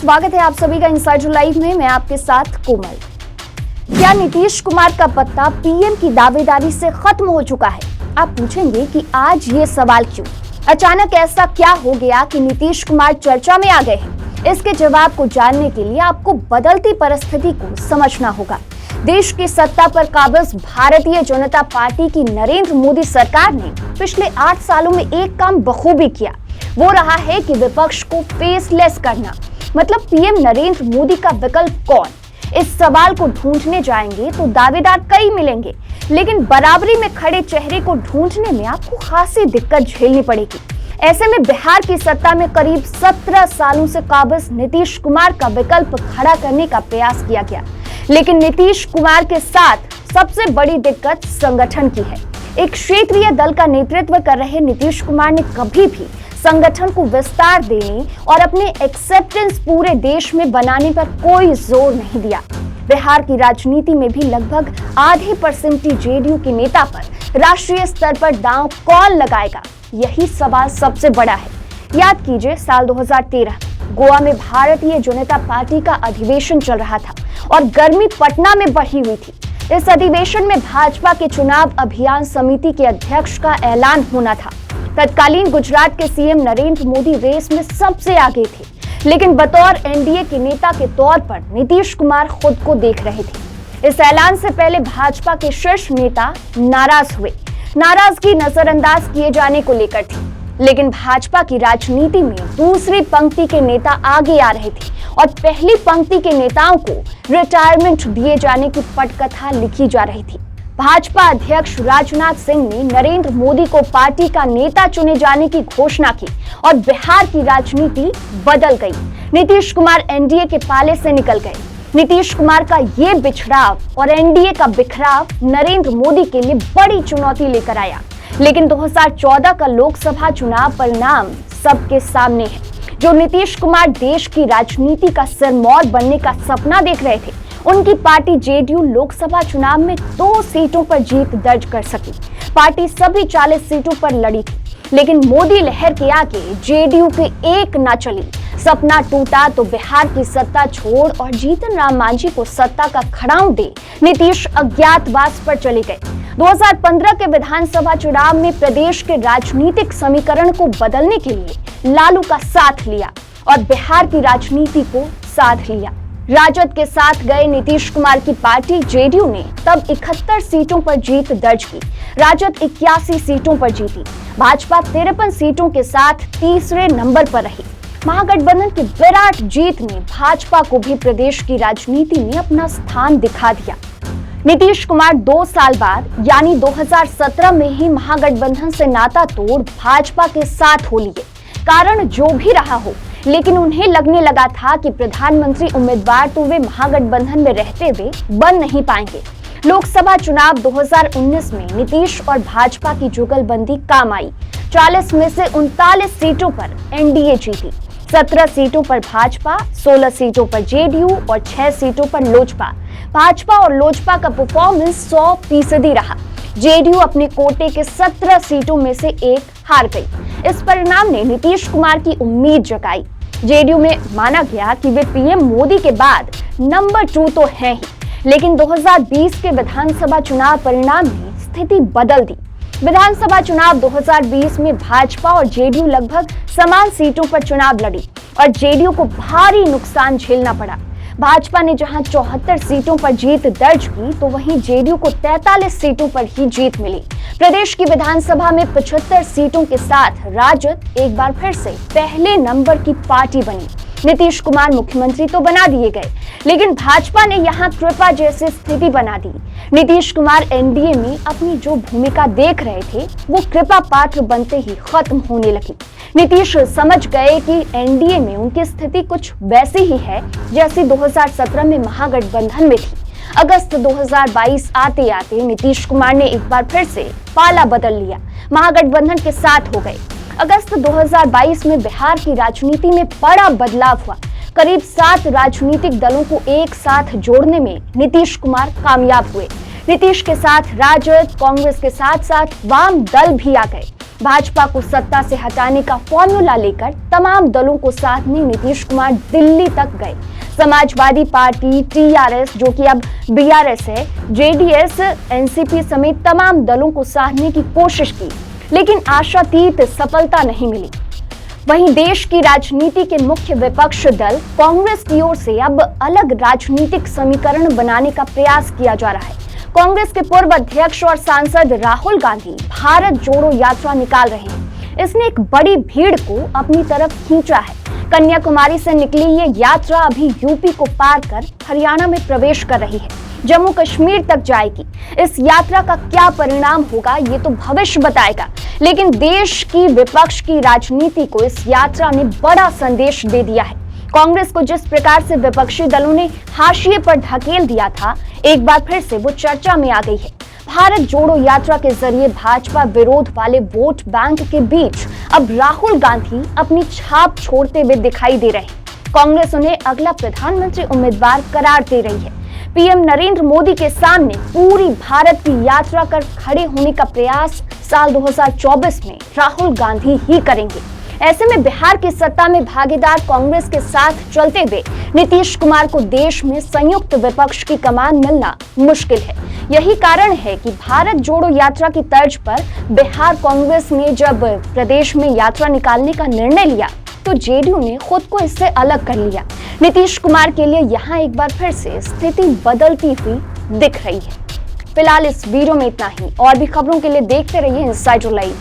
स्वागत है आप सभी का इनसाइडर लाइव में। मैं आपके साथ कोमल। क्या नीतीश कुमार का पत्ता पीएम की दावेदारी से खत्म हो चुका है? आप पूछेंगे कि आज ये सवाल क्यों? अचानक ऐसा क्या हो गया कि नीतीश कुमार चर्चा में आ गए हैं? इसके जवाब को जानने के लिए आपको बदलती परिस्थिति को समझना होगा। देश की सत्ता पर काबिज भारतीय जनता पार्टी की नरेंद्र मोदी सरकार ने पिछले 8 सालों में एक काम बखूबी किया, वो रहा है कि विपक्ष को फेसलेस करना। मतलब पीएम नरेंद्र मोदी का विकल्प कौन? इस सवाल को ढूंढने जाएंगे तो दावेदार कई मिलेंगे, लेकिन बराबरी में खड़े चेहरे को ढूंढने में आपको खासी दिक्कत झेलनी पड़ेगी। ऐसे में बिहार की सत्ता में करीब 17 सालों से काबिज नीतीश कुमार का विकल्प खड़ा करने का प्रयास किया गया, लेकिन नीतीश कुमार के साथ सबसे बड़ी दिक्कत संगठन की है। एक क्षेत्रीय दल का नेतृत्व कर रहे नीतीश कुमार ने कभी भी संगठन को विस्तार देने और अपने एक्सेप्टेंस पूरे देश में बनाने पर कोई जोर नहीं दिया। बिहार की राजनीति में भी लगभग आधे परसेंटी जेडीयू के नेता पर राष्ट्रीय स्तर पर दांव कौन लगाएगा, यही सवाल सबसे बड़ा है। याद कीजिए, साल 2013 गोवा में भारतीय जनता पार्टी का अधिवेशन चल रहा था और गर्मी पटना में बढ़ी हुई थी। इस अधिवेशन में भाजपा के चुनाव अभियान समिति के अध्यक्ष का ऐलान होना था। तत्कालीन गुजरात के सीएम नरेंद्र मोदी रेस में सबसे आगे थे, लेकिन बतौर एनडीए के नेता के तौर पर नीतीश कुमार खुद को देख रहे थे। इस ऐलान से पहले भाजपा के शीर्ष नेता नाराज हुए। नाराजगी नजरअंदाज किए जाने को लेकर थी, लेकिन भाजपा की राजनीति में दूसरी पंक्ति के नेता आगे आ रहे थे और पहली पंक्ति के नेताओं को रिटायरमेंट दिए जाने की पटकथा लिखी जा रही थी। भाजपा अध्यक्ष राजनाथ सिंह ने नरेंद्र मोदी को पार्टी का नेता चुने जाने की घोषणा की और बिहार की राजनीति बदल गई। नीतीश कुमार एनडीए के पाले से निकल गए। नीतीश कुमार का ये बिछड़ाव और एनडीए का बिखराव नरेंद्र मोदी के लिए बड़ी चुनौती लेकर आया, लेकिन 2014 का लोकसभा चुनाव परिणाम सबके सामने है। जो नीतीश कुमार देश की राजनीति का सिरमौर बनने का सपना देख रहे थे, उनकी पार्टी जेडीयू लोकसभा चुनाव में 2 सीटों पर जीत दर्ज कर सकी। पार्टी सभी 40 सीटों पर लड़ी थी, लेकिन मोदी लहर के आगे जेडीयू के एक ना चली। सपना टूटा तो बिहार की सत्ता छोड़ और जीतन राम मांझी को सत्ता का खड़ाऊ दे नीतीश अज्ञातवास पर चले गए। 2015 के विधानसभा चुनाव में प्रदेश के राजनीतिक समीकरण को बदलने के लिए लालू का साथ लिया और बिहार की राजनीति को साध लिया। राजद के साथ गए नीतीश कुमार की पार्टी जेडीयू ने तब 71 सीटों पर जीत दर्ज की। राजद 81 सीटों पर जीती। भाजपा 53 सीटों के साथ तीसरे नंबर पर रही। महागठबंधन की विराट जीत ने भाजपा को भी प्रदेश की राजनीति में अपना स्थान दिखा दिया। नीतीश कुमार 2 साल बाद यानी 2017 में ही महागठबंधन से नाता तोड़ भाजपा के साथ हो लिए। कारण जो भी रहा हो, लेकिन उन्हें लगने लगा था कि प्रधानमंत्री उम्मीदवार तो वे महागठबंधन में रहते हुए बन नहीं पाएंगे। लोकसभा चुनाव 2019 में नीतीश और भाजपा की जुगलबंदी काम आई। 40 में से 39 सीटों पर एनडीए जीती। 17 सीटों पर भाजपा, 16 सीटों पर जेडीयू और 6 सीटों पर लोजपा। भाजपा और लोजपा का परफॉर्मेंस 100% रहा। जेडीयू अपने कोटे के 17 सीटों में से एक हार गई। इस परिणाम ने नीतीश कुमार की उम्मीद जगाई। जेडीयू में माना गया कि वे पीएम मोदी के बाद नंबर 2 तो हैं ही, लेकिन 2020 के विधानसभा चुनाव परिणाम ने स्थिति बदल दी। विधानसभा चुनाव 2020 में भाजपा और जेडीयू लगभग समान सीटों पर चुनाव लड़ी और जेडीयू को भारी नुकसान झेलना पड़ा। भाजपा ने जहां 74 सीटों पर जीत दर्ज की, तो वहीं जेडीयू को 43 सीटों पर ही जीत मिली। प्रदेश की विधानसभा में 75 सीटों के साथ राजद एक बार फिर से पहले नंबर की पार्टी बनी। नीतीश कुमार मुख्यमंत्री तो बना दिए गए, लेकिन भाजपा ने यहां कृपा जैसी स्थिति बना दी। नीतीश कुमार एनडीए में अपनी जो भूमिका देख रहे थे, वो कृपा पात्र बनते ही खत्म होने लगी। नीतीश समझ गए कि एनडीए में उनकी स्थिति कुछ वैसी ही है जैसी 2017 में महागठबंधन में थी। अगस्त 2022 आते आते नीतीश कुमार ने एक बार फिर से पाला बदल लिया, महागठबंधन के साथ हो गए। अगस्त 2022 में बिहार की राजनीति में बड़ा बदलाव हुआ। करीब 7 राजनीतिक दलों को एक साथ जोड़ने में नीतीश कुमार कामयाब हुए। नीतीश के साथ राजद, कांग्रेस के साथ साथ वाम दल भी आ गए। भाजपा को सत्ता से हटाने का फॉर्मूला लेकर तमाम दलों को साधने नीतीश कुमार दिल्ली तक गए। समाजवादी पार्टी, टीआरएस जो कि अब बीआरएस है, जेडीएस, एनसीपी समेत तमाम दलों को साधने की कोशिश की, लेकिन आशातीत सफलता नहीं मिली। वहीं देश की राजनीति के मुख्य विपक्ष दल कांग्रेस की ओर से अब अलग राजनीतिक समीकरण बनाने का प्रयास किया जा रहा है। कांग्रेस के पूर्व अध्यक्ष और सांसद राहुल गांधी भारत जोड़ो यात्रा निकाल रहे हैं। इसने एक बड़ी भीड़ को अपनी तरफ खींचा है। कन्याकुमारी से निकली ये यात्रा अभी यूपी को पार कर हरियाणा में प्रवेश कर रही है, जम्मू कश्मीर तक जाएगी। इस यात्रा का क्या परिणाम होगा ये तो भविष्य बताएगा, लेकिन देश की विपक्ष की राजनीति को इस यात्रा ने बड़ा संदेश दे दिया है। कांग्रेस को जिस प्रकार से विपक्षी दलों ने हाशिए पर ढकेल दिया था, एक बार फिर से वो चर्चा में आ गई है। भारत जोड़ो यात्रा के जरिए भाजपा विरोध वाले वोट बैंक के बीच अब राहुल गांधी अपनी छाप छोड़ते हुए दिखाई दे रहे हैं। कांग्रेस उन्हें अगला प्रधानमंत्री उम्मीदवार करार दे रही है। पीएम नरेंद्र मोदी के सामने पूरी भारत की यात्रा कर खड़े होने का प्रयास साल 2024 में राहुल गांधी ही करेंगे। ऐसे में बिहार की सत्ता में भागीदार कांग्रेस के साथ चलते हुए नीतीश कुमार को देश में संयुक्त विपक्ष की कमान मिलना मुश्किल है। यही कारण है कि भारत जोड़ो यात्रा की तर्ज पर बिहार कांग्रेस ने जब प्रदेश में यात्रा निकालने का निर्णय लिया तो जेडीयू ने खुद को इससे अलग कर लिया। नीतीश कुमार के लिए यहाँ एक बार फिर से स्थिति बदलती हुई दिख रही है। फिलहाल इस वीडियो में इतना ही। और भी खबरों के लिए देखते रहिए इनसाइडर लाइव।